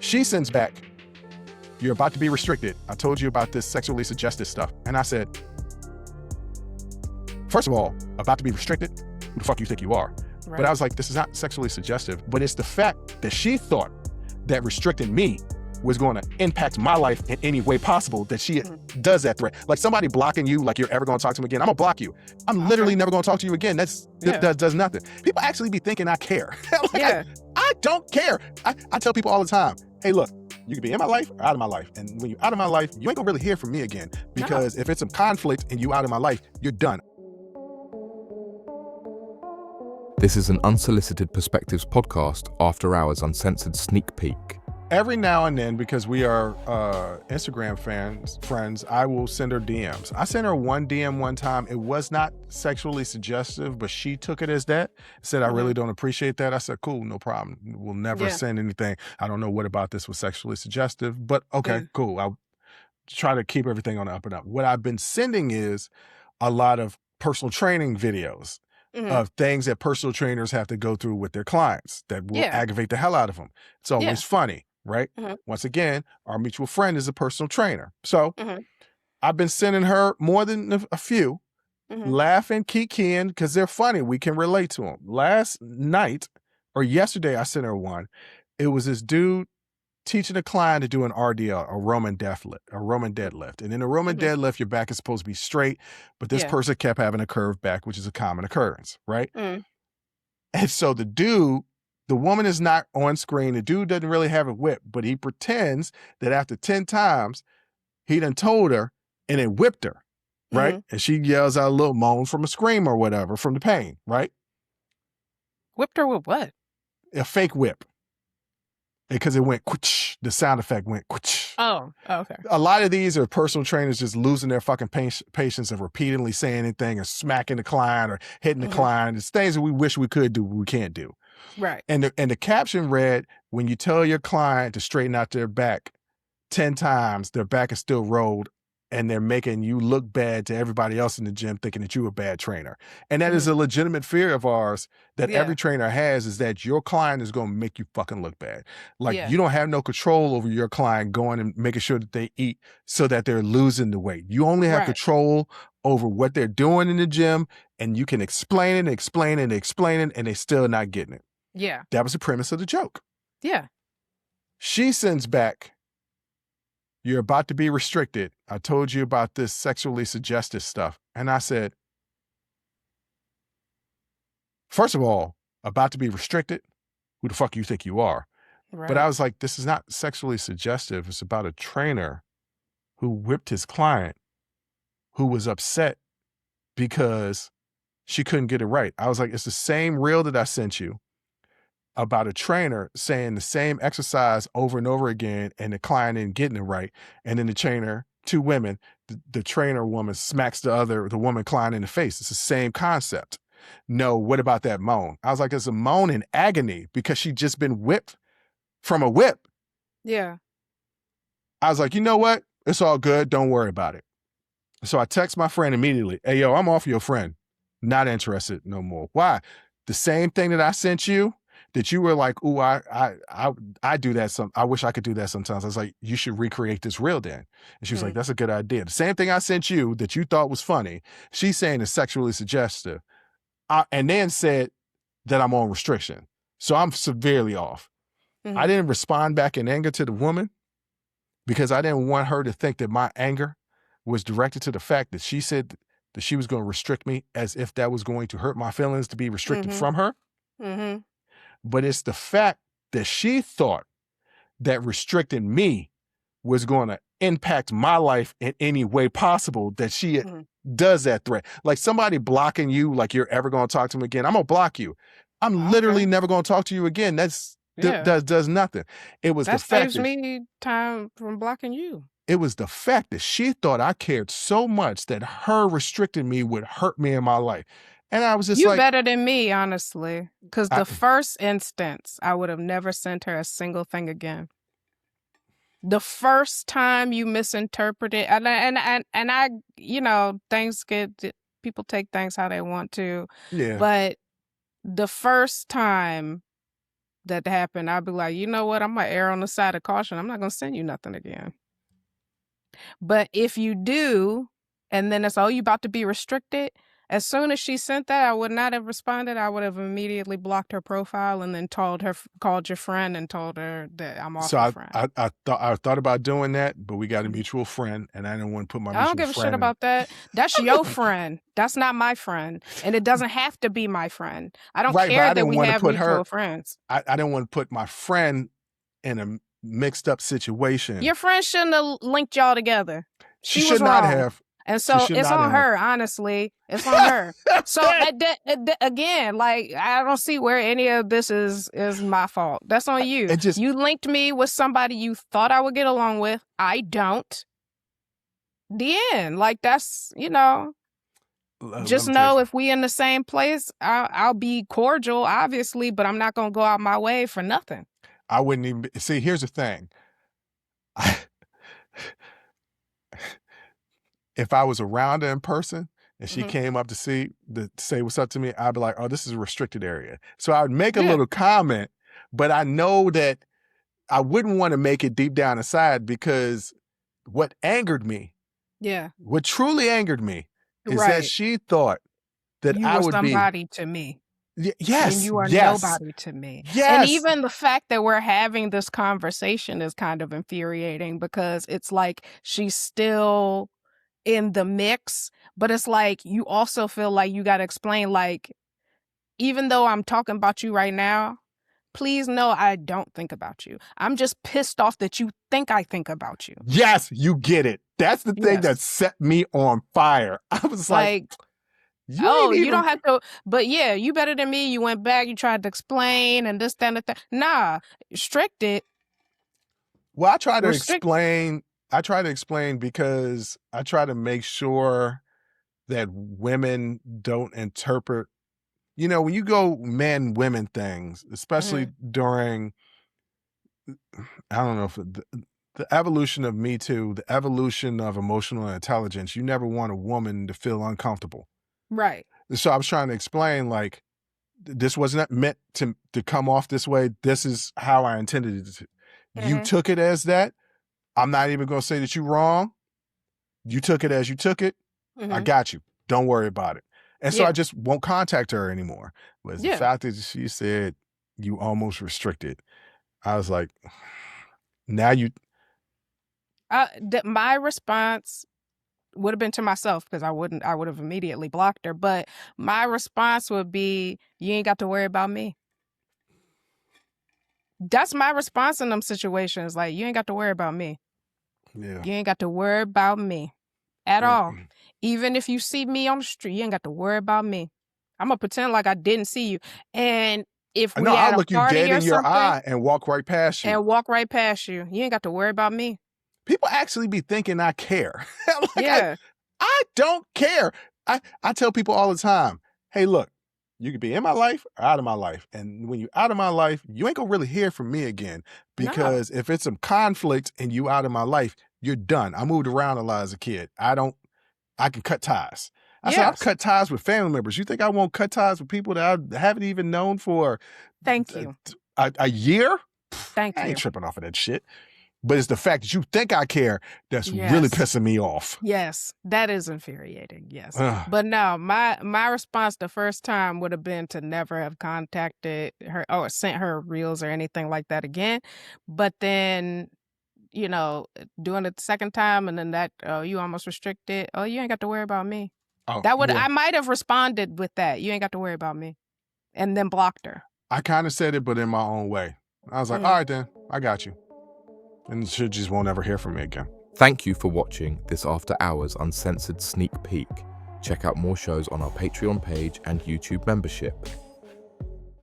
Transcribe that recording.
She sends back, "You're about to be restricted. I told you about this sexually suggestive stuff." And I said, first of all, about to be restricted? Who the fuck you think you are? Right. But I was like, this is not sexually suggestive, but it's the fact that she thought that restricting me was going to impact my life in any way possible that she does that threat. Like somebody blocking you, like you're ever going to talk to them again. I'm going to block you. I'm literally never going to talk to you again. That does nothing. People actually be thinking I care. Like, I don't care. I tell people all the time, hey, look, you can be in my life or out of my life. And when you're out of my life, you ain't gonna really hear from me again. Because if it's a conflict and you out of my life, you're done. This is an Unsolicited Perspectives podcast, After Hours Uncensored sneak peek. Every now and then, because we are Instagram friends, I will send her DMs. I sent her one DM one time. It was not sexually suggestive, but she took it as that. Said, I really don't appreciate that. I said, cool, no problem. We'll never send anything. I don't know what about this was sexually suggestive, but okay, cool. I'll try to keep everything on the up and up. What I've been sending is a lot of personal training videos of things that personal trainers have to go through with their clients that will aggravate the hell out of them. It's always funny. Right? Once again, our mutual friend is a personal trainer. So I've been sending her more than a few, laughing, kikiing, because they're funny. We can relate to them. Last night or yesterday, I sent her one. It was this dude teaching a client to do an RDL, a Roman deadlift. And in a Roman deadlift, your back is supposed to be straight, but this person kept having a curved back, which is a common occurrence, right? And so the woman is not on screen. The dude doesn't really have a whip, but he pretends that after 10 times, he done told her and then whipped her, right? And she yells out a little moan from a scream or whatever from the pain, right? Whipped her with what? A fake whip. Because it went, quitch, the sound effect went, quitch. Oh, okay. A lot of these are personal trainers just losing their fucking patience of repeatedly saying anything or smacking the client or hitting the client. It's things that we wish we could do, but we can't do. Right. And the caption read, when you tell your client to straighten out their back 10 times, their back is still rolled and they're making you look bad to everybody else in the gym thinking that you're a bad trainer. And that is a legitimate fear of ours that every trainer has, is that your client is going to make you fucking look bad. Like you don't have no control over your client going and making sure that they eat so that they're losing the weight. You only have control over what they're doing in the gym, and you can explain it and explain it and explain it, and they're still not getting it. Yeah. That was the premise of the joke. Yeah. She sends back, "You're about to be restricted. I told you about this sexually suggestive stuff." And I said, first of all, about to be restricted? Who the fuck you think you are? Right. But I was like, this is not sexually suggestive. It's about a trainer who whipped his client who was upset because she couldn't get it right. I was like, it's the same reel that I sent you about a trainer saying the same exercise over and over again and the client isn't getting it right. And then the trainer, two women, the trainer woman smacks the woman client in the face. It's the same concept. No, what about that moan? I was like, it's a moan in agony because she just been whipped from a whip. Yeah. I was like, you know what? It's all good. Don't worry about it. So I text my friend immediately. Hey, yo, I'm off your friend. Not interested no more. Why? The same thing that I sent you, that you were like, ooh, I do that. I wish I could do that sometimes. I was like, you should recreate this reel then. And she was like, that's a good idea. The same thing I sent you that you thought was funny, she's saying is sexually suggestive. And then said that I'm on restriction. So I'm severely off. I didn't respond back in anger to the woman because I didn't want her to think that my anger was directed to the fact that she said that she was going to restrict me, as if that was going to hurt my feelings to be restricted from her. But it's the fact that she thought that restricting me was going to impact my life in any way possible that she does that threat. Like somebody blocking you, like you're ever going to talk to them again. I'm going to block you. I'm literally never going to talk to you again. That does nothing. It was that the fact saves me time from blocking you. It was the fact that she thought I cared so much that her restricting me would hurt me in my life. And I was just you like... better than me, honestly. Because the first instance, I would have never sent her a single thing again. The first time you misinterpreted, and I, you know, people take things how they want to. Yeah. But the first time that happened, I'd be like, you know what? I'm going to err on the side of caution. I'm not going to send you nothing again. But if you do, and then it's, oh, you about to be restricted. As soon as she sent that, I would not have responded. I would have immediately blocked her profile and then called your friend and told her that I'm off your friend. I thought about doing that, but we got a mutual friend, and I didn't want to put my mutual friend. I don't give a shit about that. That's your friend. That's not my friend, and it doesn't have to be my friend. I don't care that we have mutual friends. I didn't want to put my friend in a mixed up situation. Your friend shouldn't have linked y'all together. She should not have. And so it's on her, honestly. It's on her. So again, like, I don't see where any of this is my fault. That's on you. You linked me with somebody you thought I would get along with. I don't. The end. Like, that's, just know if we in the same place, I'll be cordial, obviously, but I'm not going to go out my way for nothing. I wouldn't even see. Here's the thing. If I was around her in person and she came up to say what's up to me, I'd be like, oh, this is a restricted area. So I would make a little comment, but I know that I wouldn't want to make it deep down inside, because what angered me, what truly angered me, is that she thought that I would be somebody to me. Yes. And you are nobody to me. Yes. And even the fact that we're having this conversation is kind of infuriating, because it's like she's still in the mix, but it's like you also feel like you got to explain, like, even though I'm talking about you right now, please know I don't think about you. I'm just pissed off that you think I think about you. Yes, you get it. That's the thing that set me on fire. I was like you don't have to, but yeah, you better than me. You went back, you tried to explain and this, that, and that. Nah, restricted. Well, I try to explain because I try to make sure that women don't interpret, when you go men-women things, especially during, I don't know, if the evolution of Me Too, the evolution of emotional intelligence, you never want a woman to feel uncomfortable. Right. So I was trying to explain, like, this wasn't meant to come off this way. This is how I intended it to. You took it as that. I'm not even going to say that you're wrong. You took it as you took it. I got you. Don't worry about it. And so I just won't contact her anymore. But the fact that she said you almost restricted, I was like, now you. My response would have been to myself, because I would have immediately blocked her. But my response would be, you ain't got to worry about me. That's my response in them situations. Like, you ain't got to worry about me. Yeah. You ain't got to worry about me at all. Even if you see me on the street, you ain't got to worry about me. I'm going to pretend like I didn't see you. And if we had I'll look a party you dead in your something, eye and walk right past you. You ain't got to worry about me. People actually be thinking I care. I don't care. I tell people all the time, hey, look, you could be in my life or out of my life. And when you're out of my life, you ain't going to really hear from me again. Because if it's some conflict and you out of my life, you're done. I moved around a lot as a kid. I can cut ties. I said, I've cut ties with family members. You think I won't cut ties with people that I haven't even known for a year? I ain't tripping off of that shit. But it's the fact that you think I care that's really pissing me off. Yes, that is infuriating. Yes. But no, my response the first time would have been to never have contacted her or sent her reels or anything like that again. But then, doing it the second time, and then that, you almost restricted. Oh, you ain't got to worry about me. I might have responded with that. You ain't got to worry about me. And then blocked her. I kind of said it, but in my own way. I was like, all right, then, I got you. And she just won't ever hear from me again. Thank you for watching this After Hours Uncensored sneak peek. Check out more shows on our Patreon page and YouTube membership.